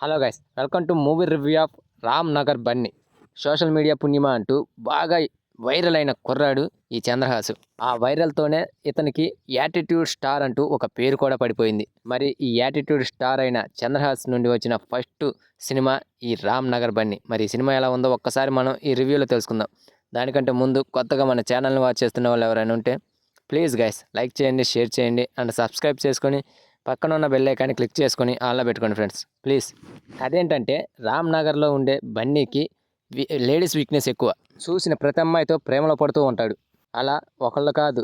Hello guys, welcome to movie review of Ram Nagar Bunny. Social media పుణ్యమా అంటూ బాగా వైరల్ అయిన కుర్రాడు ఈ చంద్రహాసు. ఆ వైరల్తోనే ఇతనికి యాటిట్యూడ్ స్టార్ అంటూ ఒక పేరు కూడా పడిపోయింది. మరి ఈ యాటిట్యూడ్ స్టార్ అయిన చంద్రహాస్ నుండి వచ్చిన ఫస్ట్ సినిమా ఈ రామ్ నగర్ బన్నీ. మరి ఈ సినిమా ఎలా ఉందో ఒక్కసారి మనం ఈ రివ్యూలో తెలుసుకుందాం. దానికంటే ముందు కొత్తగా మన ఛానల్ని వాచ్ చేస్తున్న వాళ్ళు ఎవరైనా ఉంటే ప్లీజ్ గైస్ లైక్ చేయండి, షేర్ చేయండి అండ్ సబ్స్క్రైబ్ చేసుకొని పక్కన ఉన్న బెల్ ఐకాన్ని క్లిక్ చేసుకొని ఆన్లో పెట్టుకోండి ఫ్రెండ్స్ ప్లీజ్. అదేంటంటే రామ్ నగర్లో ఉండే బన్నీకి లేడీస్ వీక్నెస్ ఎక్కువ. చూసిన ప్రతి అమ్మాయితో ప్రేమలో పడుతూ ఉంటాడు. అలా ఒకళ్ళు కాదు,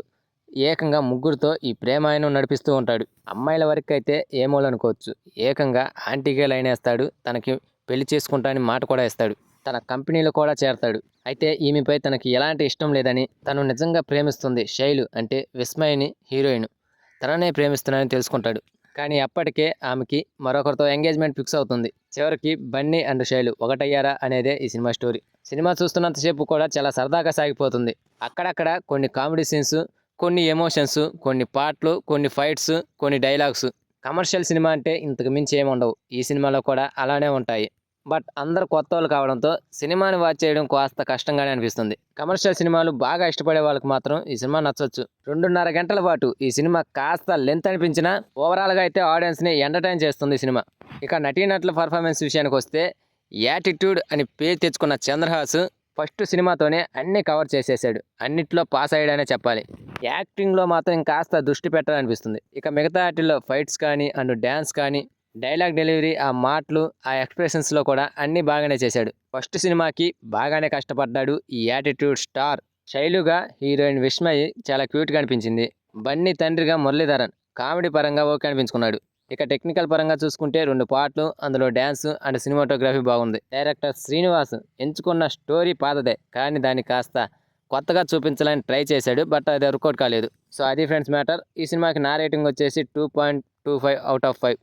ఏకంగా ముగ్గురితో ఈ ప్రేమాయణం నడిపిస్తూ ఉంటాడు. అమ్మాయిల వరకు అయితే ఏమోలనుకోవచ్చు, ఏకంగా ఆంటీకే లైన్ వేస్తాడు. తనకి పెళ్లి చేసుకుంటా అని మాట కూడా ఇస్తాడు. తన కంపెనీలో కూడా చేరతాడు. అయితే ఈమెపై తనకి ఎలాంటి ఇష్టం లేదని, తను నిజంగా ప్రేమిస్తుంది శైలు అంటే విస్మయని హీరోయిన్, తననే ప్రేమిస్తున్నానని తెలుసుకుంటాడు. కానీ అప్పటికే ఆమెకి మరొకరితో ఎంగేజ్మెంట్ ఫిక్స్ అవుతుంది. చివరికి బన్నీ అండ్ శైలు ఒకటయ్యారా అనేదే ఈ సినిమా స్టోరీ. సినిమా చూస్తున్నంతసేపు కూడా చాలా సరదాగా సాగిపోతుంది. అక్కడక్కడ కొన్ని కామెడీ సీన్స్, కొన్ని ఎమోషన్స్, కొన్ని పాటలు, కొన్ని ఫైట్స్, కొన్ని డైలాగ్స్. కమర్షియల్ సినిమా అంటే ఇంతకు మించి ఏముండవు. ఈ సినిమాలో కూడా అలానే ఉంటాయి. బట్ అందరు కొత్త వాళ్ళు కావడంతో సినిమాని వాచ్ చేయడం కాస్త కష్టంగానే అనిపిస్తుంది. కమర్షియల్ సినిమాలు బాగా ఇష్టపడే వాళ్ళకి మాత్రం ఈ సినిమా నచ్చొచ్చు. 2.5 గంటల పాటు ఈ సినిమా కాస్త లెంత్ అనిపించినా ఓవరాల్గా అయితే ఆడియన్స్ని ఎంటర్టైన్ చేస్తుంది సినిమా. ఇక నటీనటుల పర్ఫార్మెన్స్ విషయానికి వస్తే, యాటిట్యూడ్ అని పేరు తెచ్చుకున్న చంద్రహాస్ ఫస్ట్ సినిమాతోనే అన్ని కవర్ చేసేసాడు. అన్నిట్లో పాస్ అయ్యాడనే చెప్పాలి. యాక్టింగ్లో మాత్రం కాస్త దృష్టి పెట్టాలనిపిస్తుంది. ఇక మిగతా వాటిల్లో ఫైట్స్ కానీ అండ్ డ్యాన్స్ కానీ, డైలాగ్ డెలివరీ, ఆ మాటలు, ఆ ఎక్స్ప్రెషన్స్లో కూడా అన్నీ బాగానే చేశాడు. ఫస్ట్ సినిమాకి బాగానే కష్టపడ్డాడు ఈ యాటిట్యూడ్ స్టార్. శైలుగా హీరోయిన్ విస్మయ్ చాలా క్యూట్గా అనిపించింది. బన్నీ తండ్రిగా మురళీధరన్ కామెడీ పరంగా ఓకే అనిపించుకున్నాడు. ఇక టెక్నికల్ పరంగా చూసుకుంటే 2 పాటలు, అందులో డ్యాన్స్ అండ్ సినిమాటోగ్రఫీ బాగుంది. డైరెక్టర్ శ్రీనివాస్ ఎంచుకున్న స్టోరీ పాతదే, కానీ దాన్ని కాస్త కొత్తగా చూపించాలని ట్రై చేశాడు. బట్ అది వర్కౌట్ కాలేదు. సో అది ఫ్రెండ్స్ మ్యాటర్. ఈ సినిమాకి నా రేటింగ్ వచ్చేసి 2.25 అవుట్ ఆఫ్ 5.